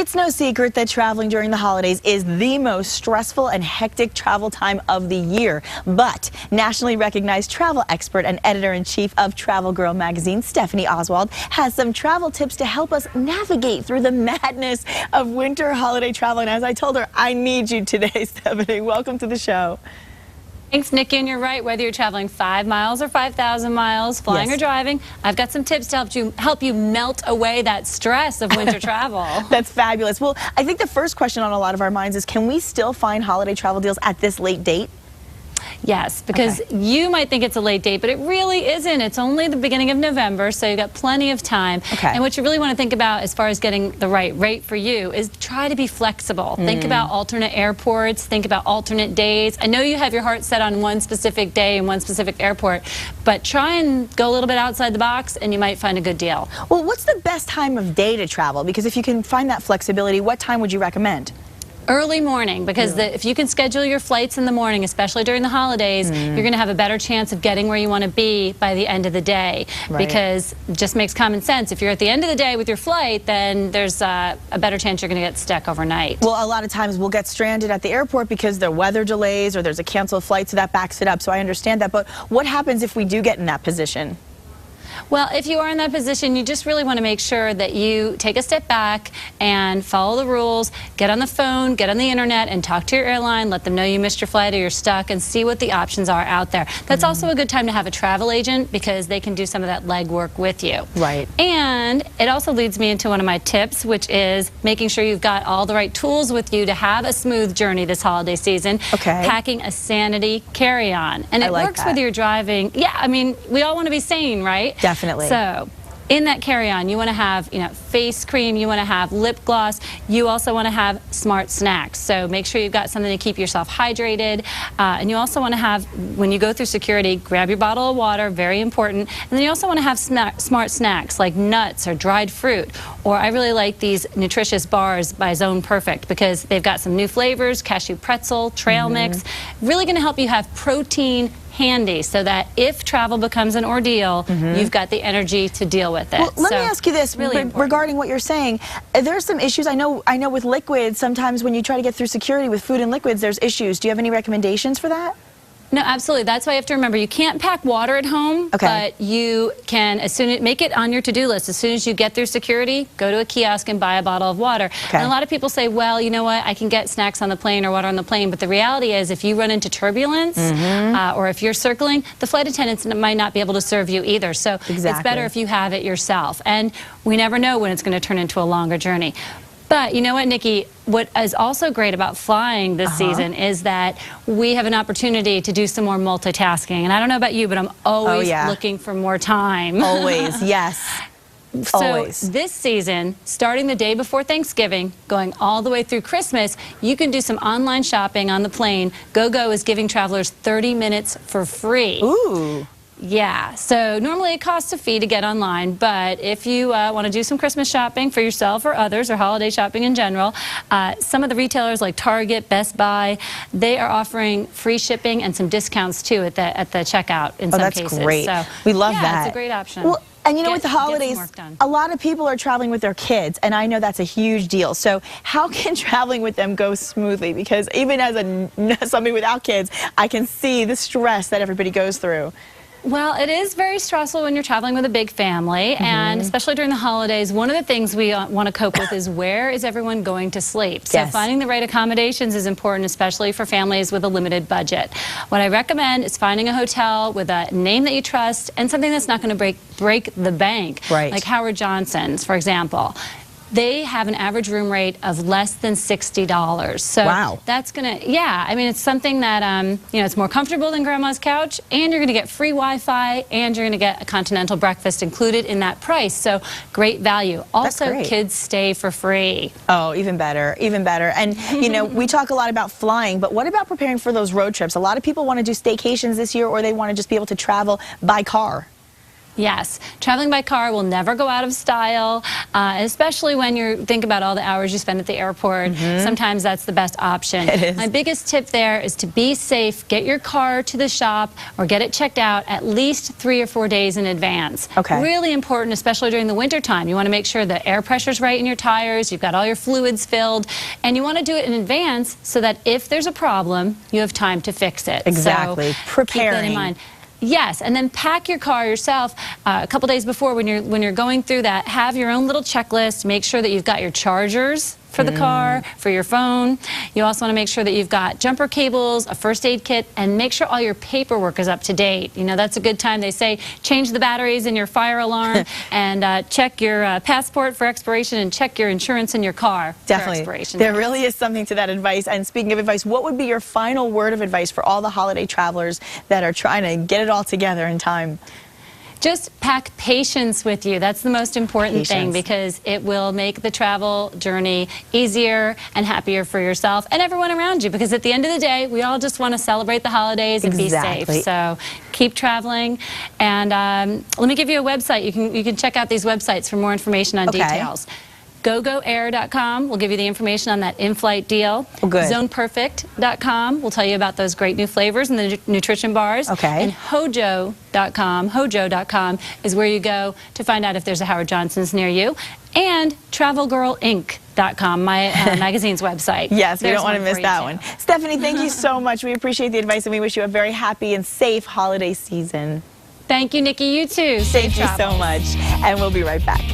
It's no secret that traveling during the holidays is the most stressful and hectic travel time of the year. But nationally recognized travel expert and editor-in-chief of Travel Girl magazine, Stephanie Oswald, has some travel tips to help us navigate through the madness of winter holiday travel. And as I told her, I need you today, Stephanie. Welcome to the show. Thanks, Nikki, and you're right. Whether you're traveling 5 miles or 5,000 miles, flying or driving, I've got some tips to help you melt away that stress of winter travel. That's fabulous. Well, I think the first question on a lot of our minds is, can we still find holiday travel deals at this late date? Yes, because you might think it's a late date, but it really isn't. It's only the beginning of November, so you've got plenty of time. And what you really want to think about as far as getting the right rate for you is try to be flexible. Think about alternate airports, think about alternate days. I know you have your heart set on one specific day and one specific airport, but try and go a little bit outside the box and you might find a good deal. Well, what's the best time of day to travel? Because if you can find that flexibility, what time would you recommend? Early morning, because if you can schedule your flights in the morning, especially during the holidays, you're going to have a better chance of getting where you want to be by the end of the day. Because it just makes common sense. If you're at the end of the day with your flight, then there's a better chance you're going to get stuck overnight. Well, a lot of times we'll get stranded at the airport because there are weather delays or there's a canceled flight, so that backs it up. So I understand that. But what happens if we do get in that position? Well, if you are in that position, you just really want to make sure that you take a step back and follow the rules, get on the phone, get on the internet and talk to your airline, let them know you missed your flight or you're stuck and see what the options are out there. That's also a good time to have a travel agent because they can do some of that legwork with you. And it also leads me into one of my tips, which is making sure you've got all the right tools with you to have a smooth journey this holiday season. Packing a sanity carry-on. And it works whether you're driving. Yeah, I mean, we all want to be sane, right? Definitely. So in that carry-on, you want to have, face cream, you want to have lip gloss, you also want to have smart snacks. So make sure you've got something to keep yourself hydrated. And you also want to have, when you go through security, grab your bottle of water, very important. And then you also want to have smart snacks like nuts or dried fruit. Or I really like these nutritious bars by Zone Perfect because they've got some new flavors, cashew pretzel, trail mix. Really going to help you have protein handy so that if travel becomes an ordeal, you've got the energy to deal with it. Well, let me ask you this, regarding what you're saying. There's some issues. I know with liquids, sometimes when you try to get through security with food and liquids, there's issues. Do you have any recommendations for that? No, absolutely. That's why you have to remember you can't pack water at home, but you can make it on your to-do list. As soon as you get through security, go to a kiosk and buy a bottle of water. And a lot of people say, well, you know what, I can get snacks on the plane or water on the plane, but the reality is if you run into turbulence or if you're circling, the flight attendants might not be able to serve you either. So it's better if you have it yourself. And we never know when it's going to turn into a longer journey. But you know what, Nikki, what is also great about flying this season is that we have an opportunity to do some more multitasking. And I don't know about you, but I'm always looking for more time. Always, yes. So this season, starting the day before Thanksgiving, going all the way through Christmas, you can do some online shopping on the plane. GoGo is giving travelers 30 minutes for free. Ooh. Yeah, so normally it costs a fee to get online, but if you want to do some Christmas shopping for yourself or others, or holiday shopping in general, some of the retailers like Target, Best Buy, they are offering free shipping and some discounts too at the checkout in some cases. That's great. So, we love that. It's a great option. Well, and you know, with the holidays, a lot of people are traveling with their kids, and I know that's a huge deal. So how can traveling with them go smoothly? Because even as somebody without kids, I can see the stress that everybody goes through. Well, it is very stressful when you're traveling with a big family, and especially during the holidays, one of the things we want to cope with is where is everyone going to sleep? So finding the right accommodations is important, especially for families with a limited budget. What I recommend is finding a hotel with a name that you trust and something that's not going to break the bank, like Howard Johnson's, for example. They have an average room rate of less than $60. So that's going to, I mean, it's something that, it's more comfortable than grandma's couch, and you're going to get free Wi-Fi, and you're going to get a continental breakfast included in that price. So great value. Also, kids stay for free. Oh, even better, even better. And, we talk a lot about flying, but what about preparing for those road trips? A lot of people want to do staycations this year, or they want to just be able to travel by car. Yes, traveling by car will never go out of style, especially when you think about all the hours you spend at the airport. Sometimes that's the best option. It is. My biggest tip there is to be safe. Get your car to the shop or get it checked out at least 3 or 4 days in advance. Okay. Really important, especially during the winter time. You want to make sure the air pressure's right in your tires, you've got all your fluids filled, and you want to do it in advance so that if there's a problem, you have time to fix it. Exactly. So Preparing. keep that in mind. Yes, and then pack your car yourself a couple days before when you're going through that. Have your own little checklist. Make sure that you've got your chargers for the car, for your phone. You also want to make sure that you've got jumper cables, a first aid kit, and make sure all your paperwork is up to date. You know, that's a good time. They say change the batteries in your fire alarm and check your passport for expiration and check your insurance in your car for expiration. There really is something to that advice. And speaking of advice, what would be your final word of advice for all the holiday travelers that are trying to get it all together in time? Just pack patience with you. That's the most important thing, because it will make the travel journey easier and happier for yourself and everyone around you, because at the end of the day, we all just want to celebrate the holidays and be safe. So keep traveling. And let me give you a website. You can check out these websites for more information on details. GoGoAir.com will give you the information on that in-flight deal. ZonePerfect.com will tell you about those great new flavors and the nutrition bars. And Hojo.com is where you go to find out if there's a Howard Johnson's near you. And TravelGirlInc.com, my magazine's website. Yes, we don't want to miss that one. Stephanie, thank you so much. We appreciate the advice, and we wish you a very happy and safe holiday season. Thank you, Nikki. You too. Safe travels. Thank you so much. And we'll be right back.